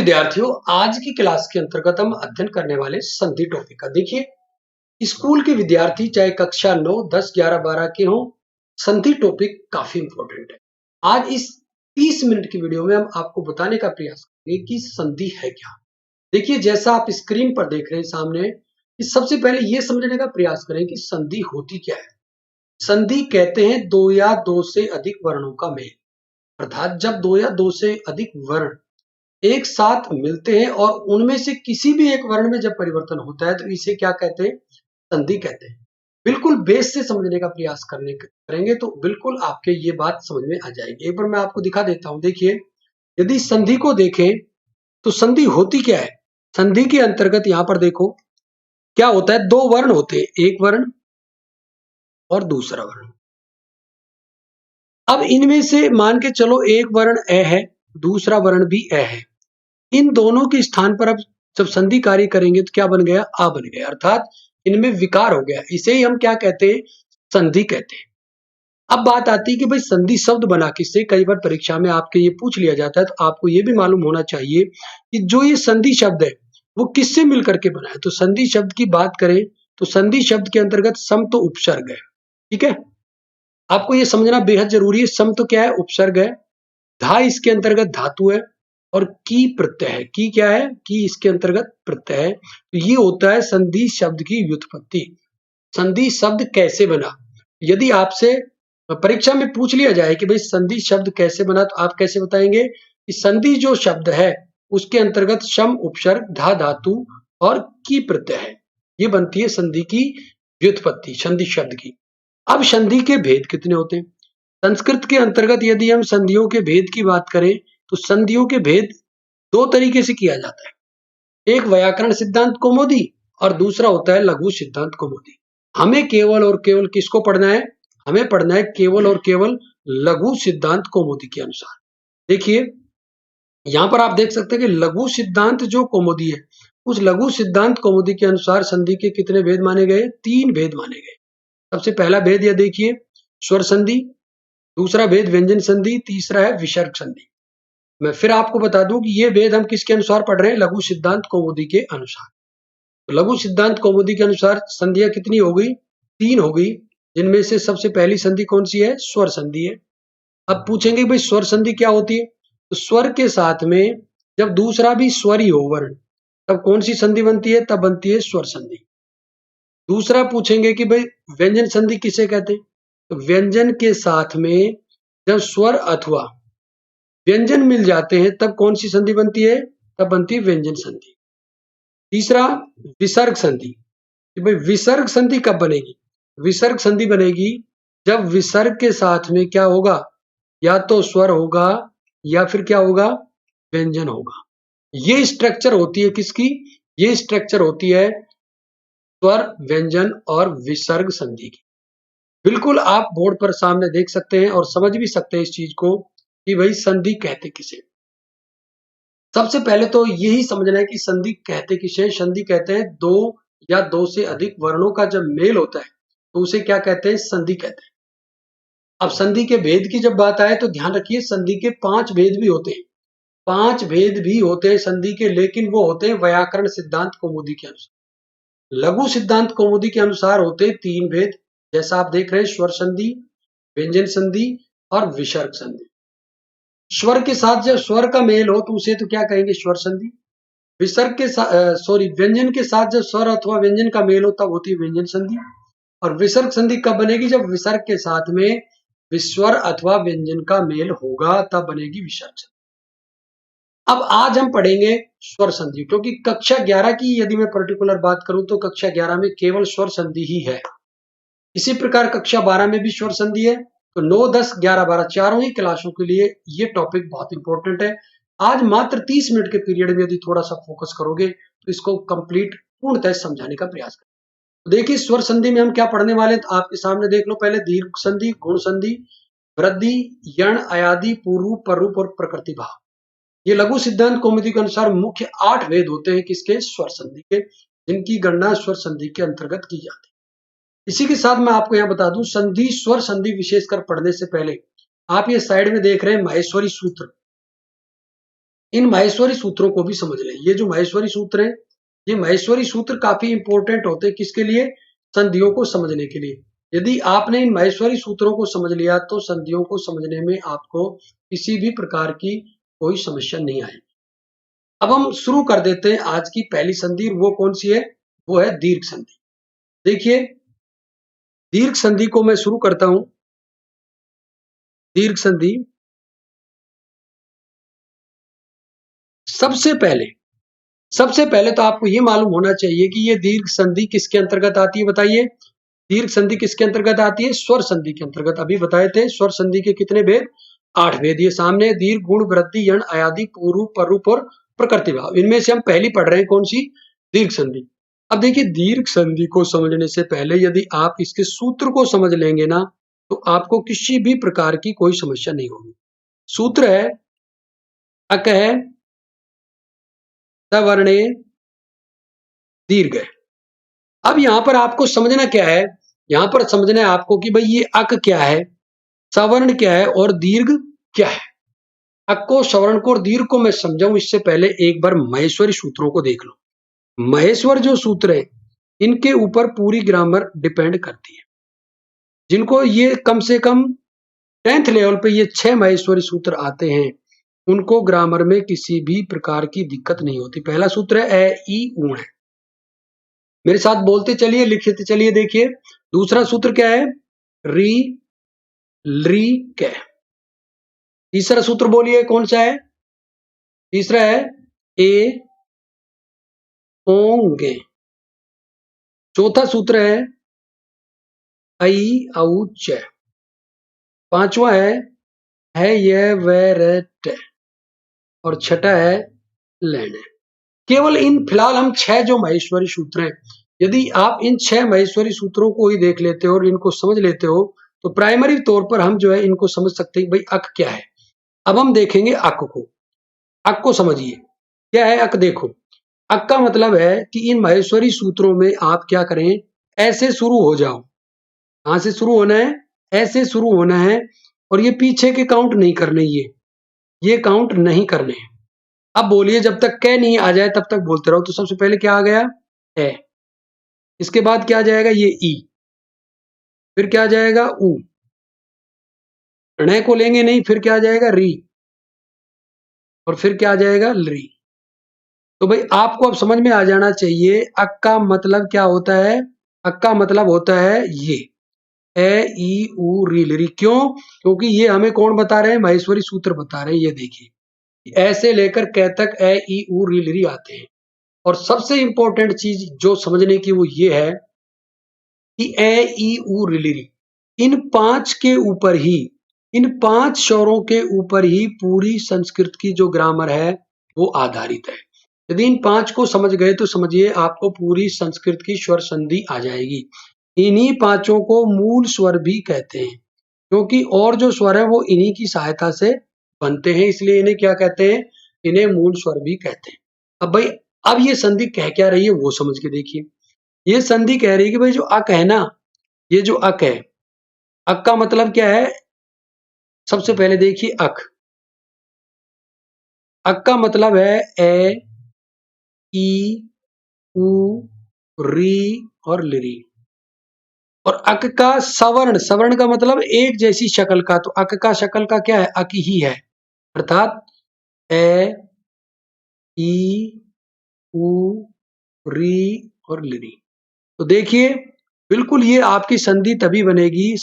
विद्यार्थियों, आज की क्लास के अंतर्गत हम अध्ययन करने वाले संधि टॉपिक का देखिए। स्कूल के विद्यार्थी चाहे कक्षा 9, 10, 11, 12 के हों, संधि टॉपिक काफी इंपॉर्टेंट है। आज इस 30 मिनट की वीडियो में हम आपको बताने का प्रयास करेंगे कि संधि है क्या। देखिए, जैसा आप स्क्रीन पर देख रहे हैं सामने, कि सबसे पहले ये समझने का प्रयास करें कि संधि होती क्या है। संधि कहते हैं दो या दो से अधिक वर्णों का मेल, अर्थात जब दो या दो से अधिक वर्ण एक साथ मिलते हैं और उनमें से किसी भी एक वर्ण में जब परिवर्तन होता है तो इसे क्या कहते हैं, संधि कहते हैं। बिल्कुल बेस से समझने का प्रयास करेंगे तो बिल्कुल आपके ये बात समझ में आ जाएगी। एक बार मैं आपको दिखा देता हूं। देखिए, यदि संधि को देखें तो संधि होती क्या है। संधि के अंतर्गत यहां पर देखो क्या होता है, दो वर्ण होते हैं, एक वर्ण और दूसरा वर्ण। अब इनमें से मान के चलो एक वर्ण ए है, दूसरा वर्ण भी ए है। इन दोनों के स्थान पर अब जब संधि कार्य करेंगे तो क्या बन गया, आ बन गया, अर्थात इनमें विकार हो गया। इसे ही हम क्या कहते हैं, संधि कहते हैं। अब बात आती है कि भाई संधि शब्द बना किससे। कई बार परीक्षा में आपके ये पूछ लिया जाता है, तो आपको ये भी मालूम होना चाहिए कि जो ये संधि शब्द है वो किससे मिलकर के बना है। तो संधि शब्द की बात करें तो संधि शब्द के अंतर्गत सम तो उपसर्ग है। ठीक है, आपको ये समझना बेहद जरूरी है। सम तो क्या है, उपसर्ग है। धा इसके अंतर्गत धातु है और की प्रत्यय है। की क्या है, की इसके अंतर्गत प्रत्यय है। तो ये होता है संधि शब्द की व्युत्पत्ति। संधि शब्द कैसे बना, यदि आपसे परीक्षा में पूछ लिया जाए कि भाई संधि शब्द कैसे बना, तो आप कैसे बताएंगे कि संधि जो शब्द है उसके अंतर्गत सम उपसर्ग धा धातु और की प्रत्यय है। ये बनती है संधि की व्युत्पत्ति, संधि शब्द की। अब संधि के भेद कितने होते हैं। संस्कृत के अंतर्गत यदि हम संधियों के भेद की बात करें तो संधियों के भेद दो तरीके से किया जाता है। एक व्याकरण सिद्धांत कौमुदी और दूसरा होता है लघु सिद्धांत कौमुदी। हमें केवल और केवल किसको पढ़ना है, हमें पढ़ना है केवल और केवल लघु सिद्धांत कौमुदी के अनुसार। देखिए, यहां पर आप देख सकते हैं कि लघु सिद्धांत जो कौमुदी है, उस लघु सिद्धांत कौमुदी के अनुसार संधि के कितने भेद माने गए, तीन भेद माने गए। सबसे पहला भेद यह देखिए, स्वर संधि। दूसरा भेद व्यंजन संधि। तीसरा है विसर्ग संधि। मैं फिर आपको बता दूं कि ये भेद हम किसके अनुसार पढ़ रहे हैं, लघु सिद्धांत कौमुदी के अनुसार। तो लघु सिद्धांत कौमुदी के अनुसार संधियां कितनी हो गई, तीन हो गई, जिनमें से सबसे पहली संधि कौन सी है, स्वर संधि है। अब पूछेंगे भाई स्वर संधि क्या होती है, तो स्वर के साथ में जब दूसरा भी स्वर ही हो वर्ण, तब कौन सी संधि बनती है, तब बनती है स्वर संधि। दूसरा पूछेंगे कि भाई व्यंजन संधि किसे कहते हैं, तो व्यंजन के साथ में जब स्वर अथवा व्यंजन मिल जाते हैं तब कौन सी संधि बनती है, तब बनती है व्यंजन संधि। तीसरा विसर्ग संधि। कि भाई विसर्ग संधि कब बनेगी, विसर्ग संधि बनेगी जब विसर्ग के साथ में क्या होगा, या तो स्वर होगा या फिर क्या होगा, व्यंजन होगा। ये स्ट्रक्चर होती है किसकी, ये स्ट्रक्चर होती है स्वर व्यंजन और विसर्ग संधि की। बिल्कुल आप बोर्ड पर सामने देख सकते हैं और समझ भी सकते हैं इस चीज को कि भाई संधि कहते किसे। सबसे पहले तो यही समझना है कि संधि कहते किसे। संधि कहते हैं दो या दो से अधिक वर्णों का जब मेल होता है तो उसे क्या कहते हैं, संधि कहते हैं। अब संधि के भेद की जब बात आए तो ध्यान रखिए, संधि के पांच भेद भी होते हैं। पांच भेद भी होते हैं संधि के, लेकिन वो होते हैं व्याकरण सिद्धांत कौमुदी के अनुसार। लघु सिद्धांत कौमुदी के अनुसार होते हैं तीन भेद, जैसा आप देख रहे हैं, स्वर संधि, व्यंजन संधि और विसर्ग संधि। स्वर के साथ जब स्वर का मेल हो तो उसे तो क्या कहेंगे, स्वर संधि। विसर्ग के साथ व्यंजन के साथ जब स्वर अथवा व्यंजन का मेल हो तब होती है व्यंजन संधि। और विसर्ग संधि कब बनेगी, जब विसर्ग के साथ में विस्वर अथवा व्यंजन का मेल होगा तब बनेगी विसर्ग संधि। अब आज हम पढ़ेंगे स्वर संधि, क्योंकि कक्षा 11 की यदि मैं पर्टिकुलर बात करूं तो कक्षा 11 में केवल स्वर संधि ही है। इसी प्रकार कक्षा 12 में भी स्वर संधि है। तो 9, 10, 11, 12 चारों ही क्लासों के लिए ये टॉपिक बहुत इंपॉर्टेंट है। आज मात्र 30 मिनट के पीरियड में यदि थोड़ा सा फोकस करोगे तो इसको कंप्लीट पूर्णतः समझाने का प्रयास करें। तो देखिए, स्वर संधि में हम क्या पढ़ने वाले हैं, तो आपके सामने देख लो। पहले दीर्घ संधि, गुण संधि, वृद्धि, यण, अयादि, पूर्व, प्ररूप और प्रकृति भाव। ये लघु सिद्धांत कौमुदी के अनुसार मुख्य 8 भेद होते हैं किसके, स्वर संधि के, जिनकी गणना स्वर संधि के अंतर्गत की जाती है। इसी के साथ मैं आपको यहां बता दूं, संधि स्वर संधि विशेषकर पढ़ने से पहले आप ये साइड में देख रहे हैं माहेश्वरी सूत्र। इन माहेश्वरी सूत्रों को भी समझ लें। ये जो माहेश्वरी सूत्र हैं, ये माहेश्वरी सूत्र काफी इंपॉर्टेंट होते हैं किसके लिए? संधियों को समझने के लिए। यदि आपने इन माहेश्वरी सूत्रों को समझ लिया तो संधियों को समझने में आपको किसी भी प्रकार की कोई समस्या नहीं आएगी। अब हम शुरू कर देते हैं आज की पहली संधि। वो कौन सी है? वो है दीर्घ संधि। देखिए, दीर्घ संधि को मैं शुरू करता हूं। दीर्घ संधि सबसे पहले तो आपको ये मालूम होना चाहिए कि ये दीर्घ संधि किसके अंतर्गत आती है। बताइए, दीर्घ संधि किसके अंतर्गत आती है? स्वर संधि के अंतर्गत। अभी बताए थे स्वर संधि के कितने भेद? 8 भेद। ये सामने दीर्घ, गुण, वृद्धि, यण, अयादि, पूर्व, प्ररूप और प्रकृति भाव। इनमें से हम पहली पढ़ रहे हैं कौन सी? दीर्घ संधि। अब देखिए, दीर्घ संधि को समझने से पहले यदि आप इसके सूत्र को समझ लेंगे ना, तो आपको किसी भी प्रकार की कोई समस्या नहीं होगी। सूत्र है अक है सवर्णे दीर्घ है। अब यहां पर आपको समझना क्या है? यहां पर समझना है आपको कि भाई ये अक क्या है, सवर्ण क्या है और दीर्घ क्या है। अक को, सवर्ण को और दीर्घ को मैं समझाऊं इससे पहले एक बार महेश्वरी सूत्रों को देख लो। महेश्वर जो सूत्र है, इनके ऊपर पूरी ग्रामर डिपेंड करती है। जिनको ये कम से कम 10th लेवल पे ये 6 महेश्वरी सूत्र आते हैं, उनको ग्रामर में किसी भी प्रकार की दिक्कत नहीं होती। पहला सूत्र है ए ई ऊ है। मेरे साथ बोलते चलिए, लिखते चलिए। देखिए, दूसरा सूत्र क्या है? री ली कै। तीसरा सूत्र बोलिए कौन सा है? तीसरा है ए ओंगे। चौथा सूत्र है आई औ च। पांचवा है ये वे रे टे। और छठा है लेने। केवल इन फिलहाल हम 6 जो महेश्वरी सूत्र हैं, यदि आप इन 6 महेश्वरी सूत्रों को ही देख लेते हो और इनको समझ लेते हो, तो प्राइमरी तौर पर हम जो है इनको समझ सकते हैं भाई अक क्या है। अब हम देखेंगे अक को। अक को समझिए, क्या है अक? देखो, अक का मतलब है कि इन माहेश्वरी सूत्रों में आप क्या करें? ऐसे शुरू हो जाओ। कहां से शुरू होना है? ऐसे शुरू होना है। और ये पीछे के काउंट नहीं करने, ये काउंट नहीं करने। अब बोलिए, जब तक कै नहीं आ जाए तब तक बोलते रहो। तो सबसे पहले क्या आ गया? ए। इसके बाद क्या आ जाएगा? ये ई। फिर क्या आ जाएगा? ऊ। ण को लेंगे नहीं, फिर क्या आ जाएगा? री। और फिर क्या आ जाएगा? ली। तो भाई आपको अब समझ में आ जाना चाहिए अक का मतलब क्या होता है। अक का मतलब होता है ये ए ई ऊ री ली। क्यों? क्योंकि ये हमें कौन बता रहे हैं? महेश्वरी सूत्र बता रहे हैं। ये देखिए, ऐसे लेकर कै तक ए ई ऊ री ली आते हैं। और सबसे इंपॉर्टेंट चीज जो समझने की वो ये है कि ए ई ऊ री ली, इन 5 के ऊपर ही, इन 5 स्वरों के ऊपर ही पूरी संस्कृत की जो ग्रामर है वो आधारित है। यदि इन 5 को समझ गए तो समझिए आपको पूरी संस्कृत की स्वर संधि आ जाएगी। इन्हीं 5 को मूल स्वर भी कहते हैं, क्योंकि और जो स्वर है वो इन्हीं की सहायता से बनते हैं, इसलिए इन्हें क्या कहते हैं? इन्हें मूल स्वर भी कहते हैं। अब भाई, अब ये संधि कह क्या रही है वो समझ के देखिए। ये संधि कह रही है कि भाई जो अक है ना, ये जो अक है, अक का मतलब क्या है? सबसे पहले देखिए अक। अक का मतलब है ए ई ऊ री और लिरी। और अक का सवर्ण, सवर्ण का मतलब एक जैसी शक्ल का। तो अक का शक्ल का क्या है? अक ही है। अर्थात ए ई ऊ री और लिरी। तो देखिए, बिल्कुल ये आपकी संधि तभी बनेगी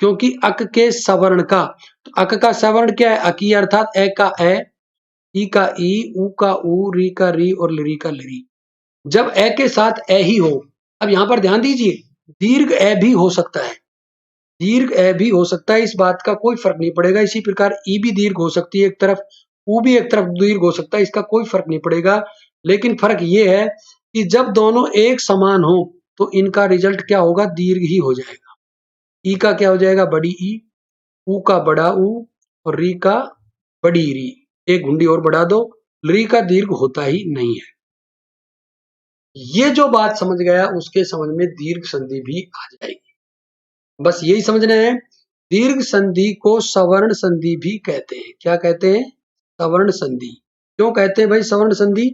क्योंकि अक के सवर्ण का, तो अक का सवर्ण क्या है? अकी। अर्थात ए का ए, ई का ई, ऊ का ऊ, री का री और लिरी का लिरी। जब ए के साथ ए ही हो, अब यहां पर ध्यान दीजिए, दीर्घ ए भी हो सकता है। दीर्घ ए भी हो सकता है, इस बात का कोई फर्क नहीं पड़ेगा। इसी प्रकार ई भी दीर्घ हो सकती है एक तरफ, ऊ भी एक तरफ दीर्घ हो सकता है, इसका कोई फर्क नहीं पड़ेगा। लेकिन फर्क ये है कि जब दोनों एक समान हो तो इनका रिजल्ट क्या होगा? दीर्घ ही हो जाएगा। ई का क्या हो जाएगा? बड़ी ई, ऊ का बड़ा ऊ और री का बड़ी री। एक घुंडी और बढ़ा दो, री का दीर्घ होता ही नहीं है। ये जो बात समझ गया उसके समझ में दीर्घ संधि भी आ जाएगी। बस यही समझना है। दीर्घ संधि को सवर्ण संधि भी कहते हैं। क्या कहते हैं? सवर्ण संधि। क्यों कहते हैं भाई सवर्ण संधि?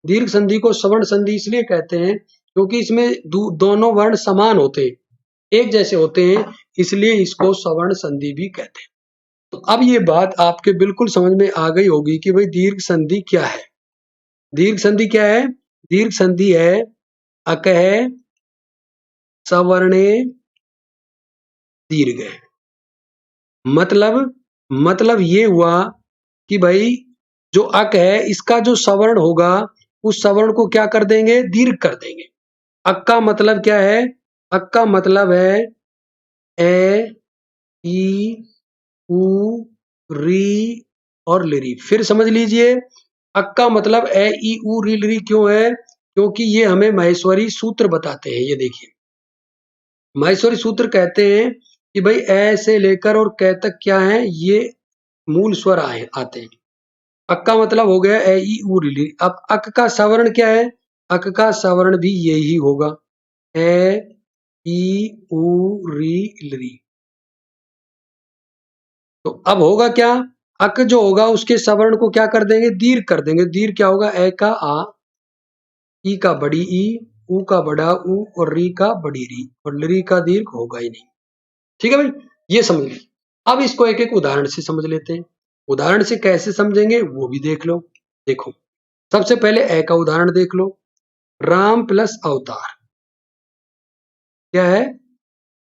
दीर्घ संधि को सवर्ण संधि इसलिए कहते हैं क्योंकि इसमें दोनों वर्ण समान होते हैं, एक जैसे होते हैं, इसलिए इसको सवर्ण संधि भी कहते हैं। तो अब ये बात आपके बिल्कुल समझ में आ गई होगी कि भाई दीर्घ संधि क्या है। दीर्घ संधि क्या है? दीर्घ संधि है अकह सवर्णे दीर्घ। मतलब ये हुआ कि भाई जो अक है इसका जो सवर्ण होगा उस सवर्ण को क्या कर देंगे? दीर्घ कर देंगे। अक का मतलब क्या है? अक का मतलब है ए, ई, उ, री और लिरी। फिर समझ लीजिए, अक का मतलब ए, ई, उ, री, लिरी क्यों है? क्योंकि ये हमें माहेश्वरी सूत्र बताते हैं। ये देखिए, माहेश्वरी सूत्र कहते हैं कि भाई ए से लेकर और क तक क्या है? ये मूल स्वर आते हैं। अक का मतलब हो गया ए, ई, उ, री, लिरी। अब अक का सवर्ण क्या है? अक का सवर्ण भी यही होगा, ए, ई, उ, री, लिरी। तो अब होगा क्या? अक जो होगा उसके सवर्ण को क्या कर देंगे? दीर्घ कर देंगे। दीर्घ क्या होगा? ए का आ, ई का बड़ी ई, उ का बड़ा उ और री का बड़ी री, और लिरी का दीर्घ होगा ही नहीं। ठीक है भाई, ये समझ लीजिए। अब इसको एक एक उदाहरण से समझ लेते हैं। उदाहरण से कैसे समझेंगे वो भी देख लो। देखो, सबसे पहले ए का उदाहरण देख लो। राम प्लस अवतार क्या है?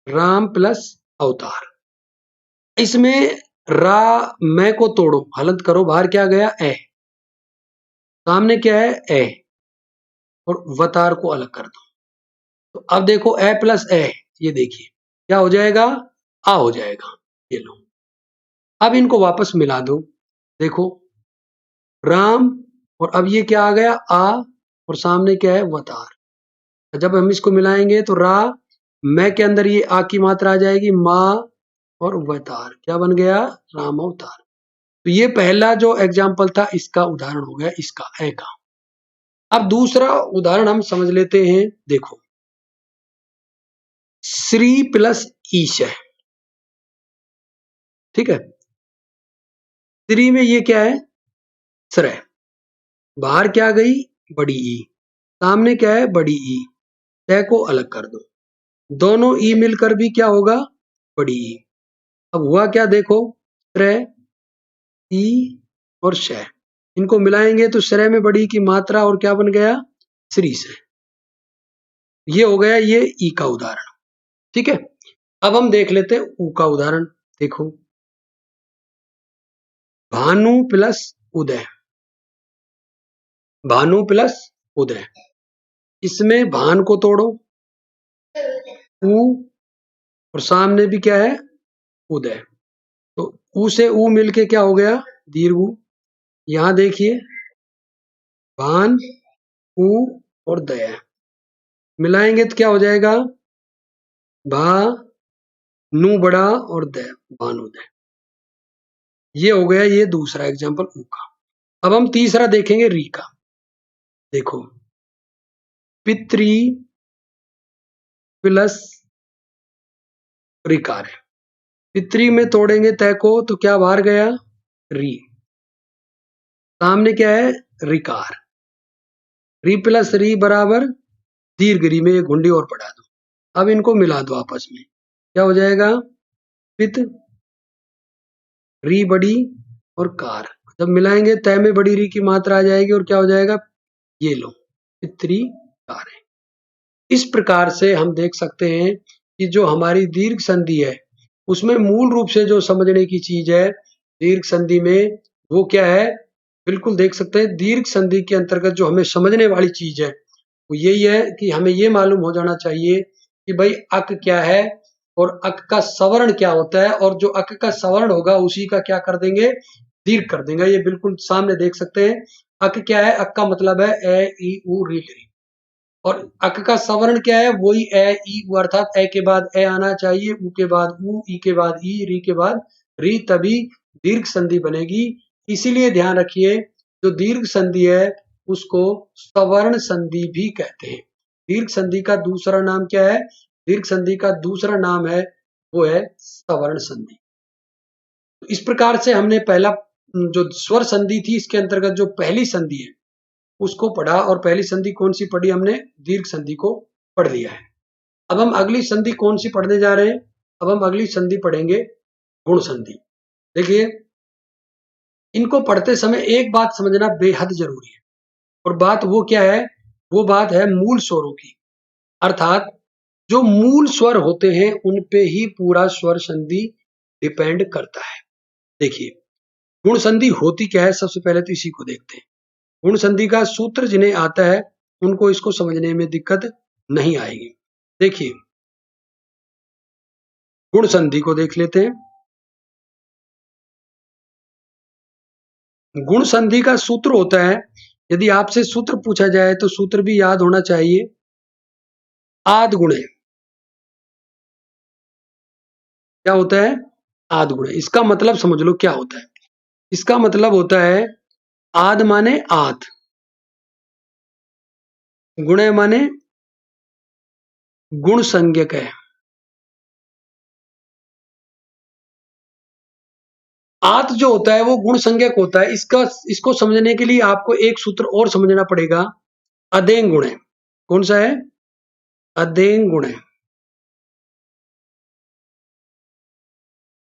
राम प्लस अवतार। इसमें रा मैं को तोड़ो, हलंत करो, बाहर क्या गया? ए। सामने क्या है? ए। और वतार को अलग कर दो। तो अब देखो ए प्लस ए, ये देखिए क्या हो जाएगा? आ हो जाएगा। ये लो, अब इनको वापस मिला दो। देखो, राम और अब ये क्या आ गया? आ, और सामने क्या है? वतार। जब हम इसको मिलाएंगे तो रा मैं के अंदर ये आ की मात्रा आ जाएगी, माँ और वतार क्या बन गया? राम अवतार। तो ये पहला जो एग्जाम्पल था इसका उदाहरण हो गया, इसका ए का। अब दूसरा उदाहरण हम समझ लेते हैं। देखो, श्री प्लस ईश है, ठीक है। श्री में ये क्या है? श्रय। बाहर क्या गई? बड़ी ई। सामने क्या है? बड़ी ई। तय को अलग कर दो। दोनों ई मिलकर भी क्या होगा? बड़ी ई। अब हुआ क्या? देखो, श्रय, ई और शय, इनको मिलाएंगे तो श्रय में बड़ी की मात्रा और क्या बन गया? श्री से। ये हो गया ये ई का उदाहरण, ठीक है। अब हम देख लेते हैं ऊ का उदाहरण। देखो, भानु प्लस उदय। भानु प्लस उदय, इसमें भान को तोड़ो, ऊ, और सामने भी क्या है? उदय। तो ऊ से ऊ मिलके क्या हो गया? दीर्घ ऊ। यहां देखिए, भान, ऊ और दय मिलाएंगे तो क्या हो जाएगा? भा, नु बड़ा और दय, भानुदय। ये हो गया ये दूसरा एग्जाम्पल ऊ का। अब हम तीसरा देखेंगे री का। देखो, पितृ प्लस रिकार है। पितृ में तोड़ेंगे तय को तो क्या बाहर गया? री। सामने क्या है? रिकार। री प्लस री बराबर दीर्घ री में एक घुंडी और पढ़ा दो। अब इनको मिला दो आपस में, क्या हो जाएगा? पित, री बड़ी और कार। जब मिलाएंगे तय में बड़ी री की मात्रा आ जाएगी और क्या हो जाएगा? ये लो, पितरी कार है। इस प्रकार से हम देख सकते हैं कि जो हमारी दीर्घ संधि है उसमें मूल रूप से जो समझने की चीज है दीर्घ संधि में, वो क्या है? बिल्कुल देख सकते हैं दीर्घ संधि के अंतर्गत जो हमें समझने वाली चीज है वो यही है कि हमें ये मालूम हो जाना चाहिए कि भाई अक क्या है और अक का सवर्ण क्या होता है, और जो अक का सवर्ण होगा उसी का क्या कर देंगे? दीर्घ कर देंगे। ये बिल्कुल सामने देख सकते हैं। अक क्या है? अक का मतलब है ए, ई, उ, री, लिरी। और अक का सवर्ण क्या है? वही ए, ई, उ, अर्थात ए के बाद ए आना चाहिए, उ के बाद उ, ई के बाद ई, री के बाद री, तभी दीर्घ संधि बनेगी। इसीलिए ध्यान रखिए, जो दीर्घ संधि है उसको सवर्ण संधि भी कहते हैं। दीर्घ संधि का दूसरा नाम क्या है? दीर्घ संधि का दूसरा नाम है वो है सवर्ण संधि। इस प्रकार से हमने पहला जो स्वर संधि थी इसके अंतर्गत जो पहली संधि है उसको पढ़ा, और पहली संधि कौन सी पढ़ी हमने? दीर्घ संधि को पढ़ लिया है। अब हम अगली संधि कौन सी पढ़ने जा रहे हैं? अब हम अगली संधि पढ़ेंगे गुण संधि। देखिए, इनको पढ़ते समय एक बात समझना बेहद जरूरी है, और बात वो क्या है? वो बात है मूल स्वरों की। अर्थात जो मूल स्वर होते हैं उन पे ही पूरा स्वर संधि डिपेंड करता है। देखिए, गुण संधि होती क्या है, सबसे पहले तो इसी को देखते हैं। गुण संधि का सूत्र जिन्हें आता है उनको इसको समझने में दिक्कत नहीं आएगी। देखिए, गुण संधि को देख लेते हैं। गुण संधि का सूत्र होता है, यदि आपसे सूत्र पूछा जाए तो सूत्र भी याद होना चाहिए, आद गुणे। क्या होता है? आद गुणे। इसका मतलब समझ लो क्या होता है। इसका मतलब होता है आद माने आद, गुणे माने गुण संज्ञक है। आत जो होता है वो गुण संज्ञक होता है। इसको समझने के लिए आपको एक सूत्र और समझना पड़ेगा, अदेंग गुण है। कौन सा है? अदेंग गुण है।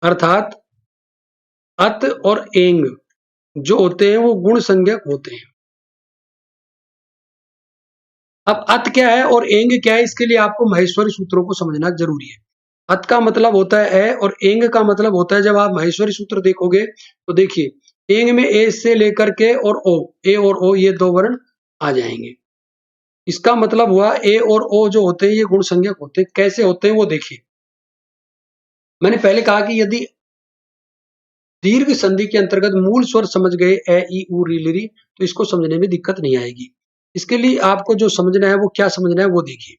अर्थात अत और एंग जो होते हैं वो गुण संज्ञक होते हैं। अब अत क्या है और एंग क्या है, इसके लिए आपको महेश्वरी सूत्रों को समझना जरूरी है। अत का मतलब होता है ए, और एंग का मतलब होता है, जब आप महेश्वरी सूत्र देखोगे तो देखिए, एंग में ए से लेकर के और ओ, ए और ओ ये दो वर्ण आ जाएंगे। इसका मतलब हुआ ए और ओ जो होते हैं ये गुण संज्ञक होते हैं। कैसे होते हैं वो देखिए। मैंने पहले कहा कि यदि दीर्घ संधि के अंतर्गत मूल स्वर समझ गए ए ई उ री ली री, तो इसको समझने में दिक्कत नहीं आएगी। इसके लिए आपको जो समझना है वो क्या समझना है वो देखिए।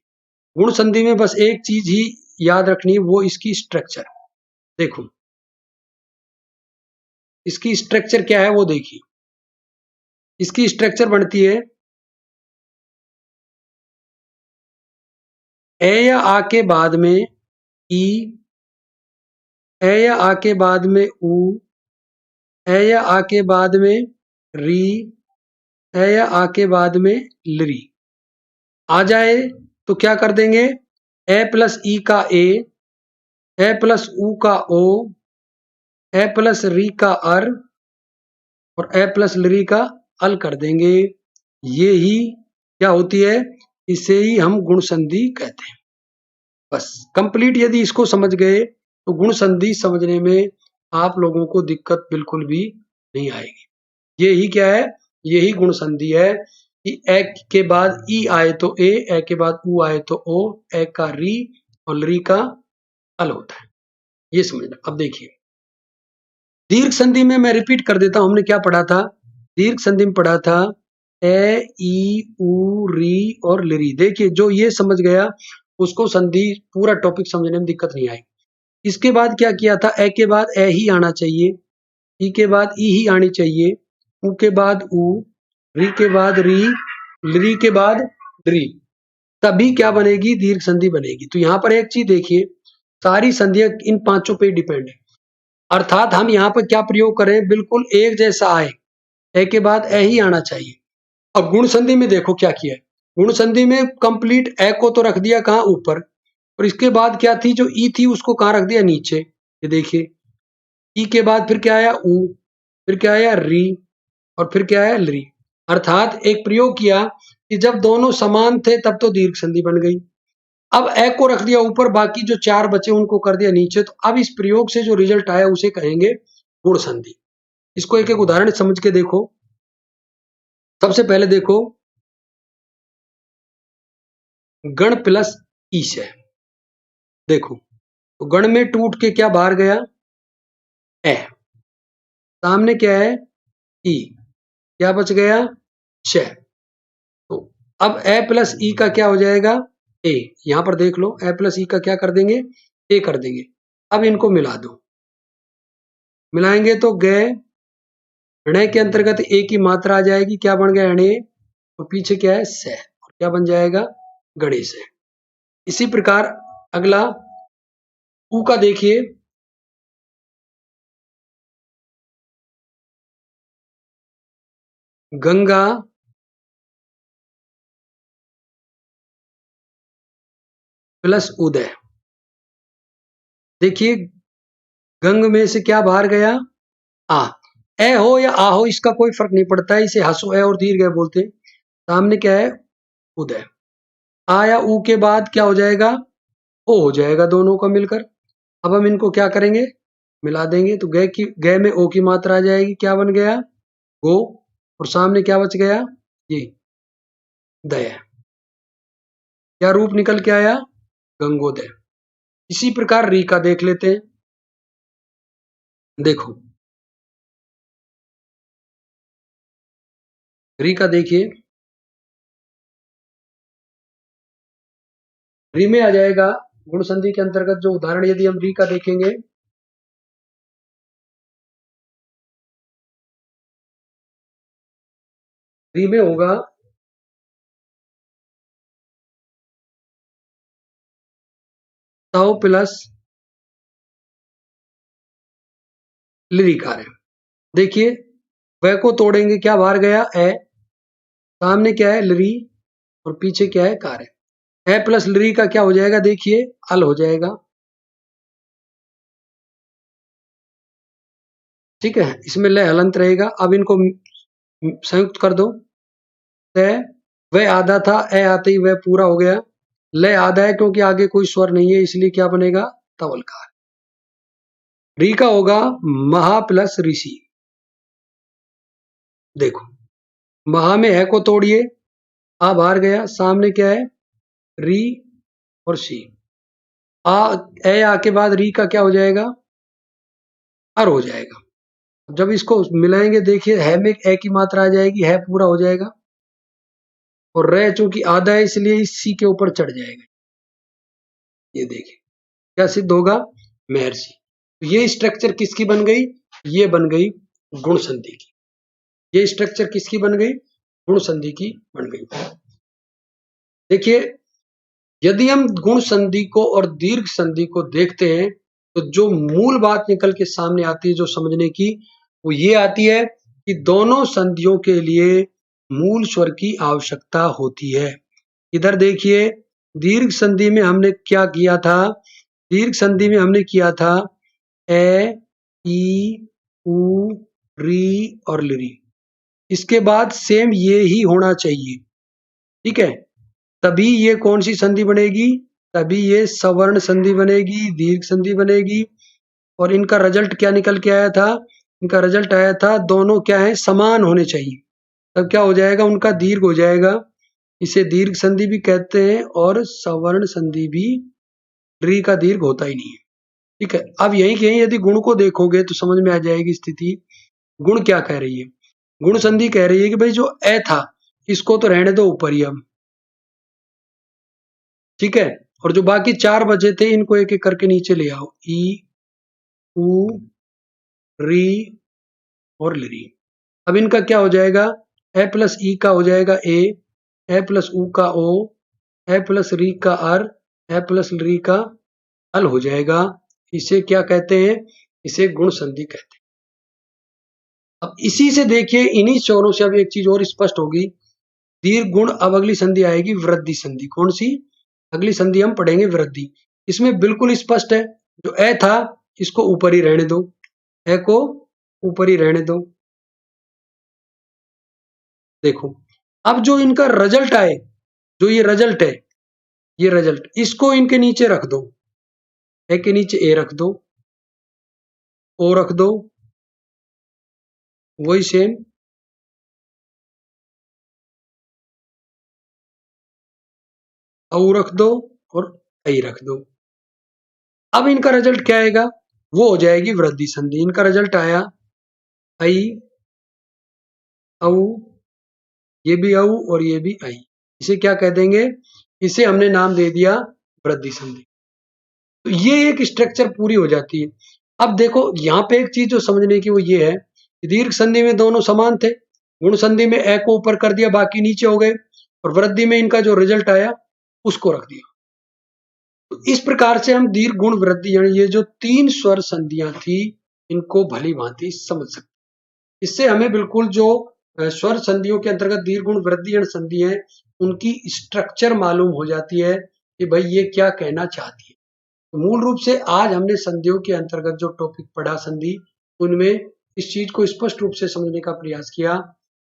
गुण संधि में बस एक चीज ही याद रखनी है, वो इसकी स्ट्रक्चर। देखो, इसकी स्ट्रक्चर क्या है वो देखिए। इसकी स्ट्रक्चर बनती है ए या आ के बाद में ई, ए या आ के बाद में उ, ए या आ के बाद में री, ए या आ के बाद में लरी। आ जाए तो क्या कर देंगे? ए प्लस ई का ए प्लस उ का ओ, ए प्लस री का अर, और ए प्लस लरी का अल कर देंगे। ये ही क्या होती है? इसे ही हम गुण संधि कहते हैं। बस कंप्लीट यदि इसको समझ गए तो गुण संधि समझने में आप लोगों को दिक्कत बिल्कुल भी नहीं आएगी। यही क्या है? यही गुण संधि है कि ए के बाद ई आए तो ए के बाद उ आए तो ओ, ए का री और लरी का अल होता है। ये समझना। अब देखिए, दीर्घ संधि में मैं रिपीट कर देता हूं, हमने क्या पढ़ा था? दीर्घ संधि में पढ़ा था ए ई उ री और लरी। देखिए, जो ये समझ गया उसको संधि पूरा टॉपिक समझने में दिक्कत नहीं आएगी। इसके बाद क्या किया था? ए के बाद ए ही आना चाहिए, ई के बाद ई ही आनी चाहिए, उ के बाद उ, री के बाद री, लरी के बाद लरी। तभी क्या बनेगी? दीर्घ संधि बनेगी। तो यहां पर एक चीज देखिए, सारी संधियां इन पांचों पे डिपेंड है। अर्थात हम यहाँ पर क्या प्रयोग करें? बिल्कुल एक जैसा आए, ए के बाद ए ही आना चाहिए। अब गुण संधि में देखो क्या किया है। गुण संधि में कंप्लीट ए को तो रख दिया कहाँ? ऊपर, और इसके बाद क्या थी? जो ई थी उसको कहाँ रख दिया? नीचे। ये देखिए, ई के बाद फिर क्या आया? उ, फिर क्या आया? री, और फिर क्या आया? लरी। अर्थात एक प्रयोग किया कि जब दोनों समान थे तब तो दीर्घ संधि बन गई। अब ए को रख दिया ऊपर, बाकी जो चार बचे उनको कर दिया नीचे। तो अब इस प्रयोग से जो रिजल्ट आया उसे कहेंगे गुण संधि। इसको एक एक उदाहरण समझ के देखो। सबसे पहले देखो, गण प्लस ईश है। देखो, तो गण में टूट के क्या बाहर गया? ए। सामने क्या है? ई। क्या बच गया? श। तो अब ए प्लस ई का क्या हो जाएगा? ए। यहां पर देख लो, ए प्लस ई का क्या कर देंगे? ए कर देंगे। अब इनको मिला दो, मिलाएंगे तो गए। ऋण के अंतर्गत ए की मात्रा आ जाएगी, क्या बन गया? ऋण। तो पीछे क्या है? स, और क्या बन जाएगा? गणेश है। इसी प्रकार अगला उ का देखिए, गंगा प्लस उदय। देखिए गंग में से क्या बाहर गया? आ। ए हो या आ हो इसका कोई फर्क नहीं पड़ता है, इसे हसो ए और दीर्घ ए बोलते हैं। सामने क्या है? उदय। आ या ऊ के बाद क्या हो जाएगा? ओ हो जाएगा दोनों का मिलकर। अब हम इनको क्या करेंगे? मिला देंगे तो गय में ओ की मात्रा आ जाएगी, क्या बन गया? गो। और सामने क्या बच गया? ये दया। क्या रूप निकल के आया? गंगोदय। इसी प्रकार री का देख लेते हैं। देखो री का देखिए, री में आ जाएगा गुण संधि के अंतर्गत जो उदाहरण यदि हम री का देखेंगे, री में होगा तव प्लस लिरिकार है। देखिए वह को तोड़ेंगे, क्या बाहर गया? ए। सामने क्या है? लिरी। और पीछे क्या है? कार है। ए प्लस लिरी का क्या हो जाएगा? देखिए अल हो जाएगा। ठीक है, इसमें लय हलंत रहेगा। अब इनको संयुक्त कर दो। तय वह आधा था, ए आते ही वह पूरा हो गया। लय आधा है क्योंकि आगे कोई स्वर नहीं है, इसलिए क्या बनेगा? तवलकार। री का होगा महा प्लस ऋषि। देखो महा में है को तोड़िए, आ बाहर गया। सामने क्या है? री और सी। आ ए आ के बाद री का क्या हो जाएगा? अर हो जाएगा। जब इसको मिलाएंगे देखिए है में ए की मात्रा आ जाएगी, है पूरा हो जाएगा। और रे चूंकि आधा है इसलिए इस सी के ऊपर चढ़ जाएगा। ये देखिए क्या सिद्ध होगा? महर्षि। तो ये स्ट्रक्चर किसकी बन गई? ये बन गई गुण संधि की। ये स्ट्रक्चर किसकी बन गई? गुण संधि की बन गई। देखिए यदि हम गुण संधि को और दीर्घ संधि को देखते हैं तो जो मूल बात निकल के सामने आती है जो समझने की, वो ये आती है कि दोनों संधियों के लिए मूल स्वर की आवश्यकता होती है। इधर देखिए दीर्घ संधि में हमने क्या किया था? दीर्घ संधि में हमने किया था ए, ई, उ, री और लिरी। इसके बाद सेम ये ही होना चाहिए। ठीक है, तभी ये कौन सी संधि बनेगी? तभी ये सवर्ण संधि बनेगी, दीर्घ संधि बनेगी। और इनका रिजल्ट क्या निकल के आया था? इनका रिजल्ट आया था दोनों क्या है? समान होने चाहिए। तब क्या हो जाएगा? उनका दीर्घ हो जाएगा। इसे दीर्घ संधि भी कहते हैं और सवर्ण संधि भी। री का दीर्घ होता ही नहीं है। ठीक है, अब यही कहीं यदि गुण को देखोगे तो समझ में आ जाएगी स्थिति। गुण क्या कह रही है? गुण संधि कह रही है कि भाई जो ए था इसको तो रहने दो ऊपर ही अब। ठीक है, और जो बाकी चार बचे थे इनको एक एक करके नीचे ले आओ। ई, उ, री और लिरी। अब इनका क्या हो जाएगा? ए प्लस ई का हो जाएगा ए प्लस उ का ओ, ए प्लस री का अर, ए प्लस री का अल हो जाएगा। इसे क्या कहते हैं? इसे गुण संधि कहते हैं। अब इसी से देखिए इन्हीं चौरों से अब एक चीज और स्पष्ट होगी। दीर्घ गुण। अब अगली संधि आएगी वृद्धि संधि। कौन सी? अगली संधि हम पढ़ेंगे वृद्धि। इसमें बिल्कुल स्पष्ट है, जो ए था इसको ऊपर ही रहने दो, ए को ऊपर ही रहने दो। देखो अब जो इनका रिजल्ट आए, जो ये रिजल्ट है, ये रिजल्ट इसको इनके नीचे रख दो। ए के नीचे ए रख दो, ओ रख दो, वही सेम औ रख दो और आई रख दो। अब इनका रिजल्ट क्या आएगा? वो हो जाएगी वृद्धि संधि। इनका रिजल्ट आया आई, औ, ये भी औ और ये भी आई। इसे क्या कह देंगे? इसे हमने नाम दे दिया वृद्धि संधि। तो ये एक स्ट्रक्चर पूरी हो जाती है। अब देखो यहाँ पे एक चीज जो समझने की वो ये है कि दीर्घ संधि में दोनों समान थे, गुण संधि में ए को ऊपर कर दिया, बाकी नीचे हो गए, और वृद्धि में इनका जो रिजल्ट आया उसको रख दिया। तो इस प्रकार से हम दीर्घ गुण वृद्धि यानी ये जो तीन स्वर संधियां थी इनको भली भांति समझ सकते। इससे हमें बिल्कुल जो स्वर संधियों के अंतर्गत दीर्घ गुण वृद्धियण संधि है, उनकी स्ट्रक्चर मालूम हो जाती है कि भाई ये क्या कहना चाहती है। तो मूल रूप से आज हमने संधियों के अंतर्गत जो टॉपिक पढ़ा संधि, उनमें इस चीज को स्पष्ट रूप से समझने का प्रयास किया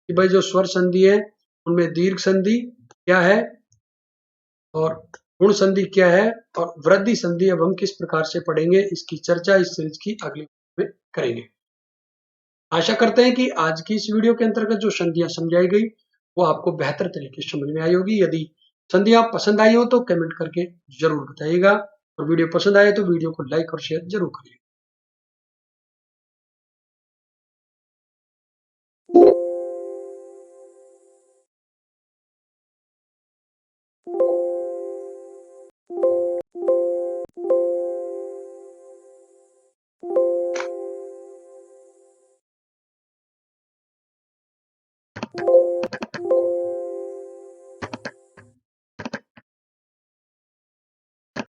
कि भाई जो स्वर संधि है उनमें दीर्घ संधि क्या है और गुण संधि क्या है और वृद्धि संधि अब हम किस प्रकार से पढ़ेंगे, इसकी चर्चा इस सीरीज की अगली में करेंगे। आशा करते हैं कि आज की इस वीडियो के अंतर्गत जो संधियां समझाई गई वो आपको बेहतर तरीके से समझ में आई होगी। यदि संधियां पसंद आई हो तो कमेंट करके जरूर बताइएगा और वीडियो पसंद आए तो वीडियो को लाइक और शेयर जरूर करिएगा।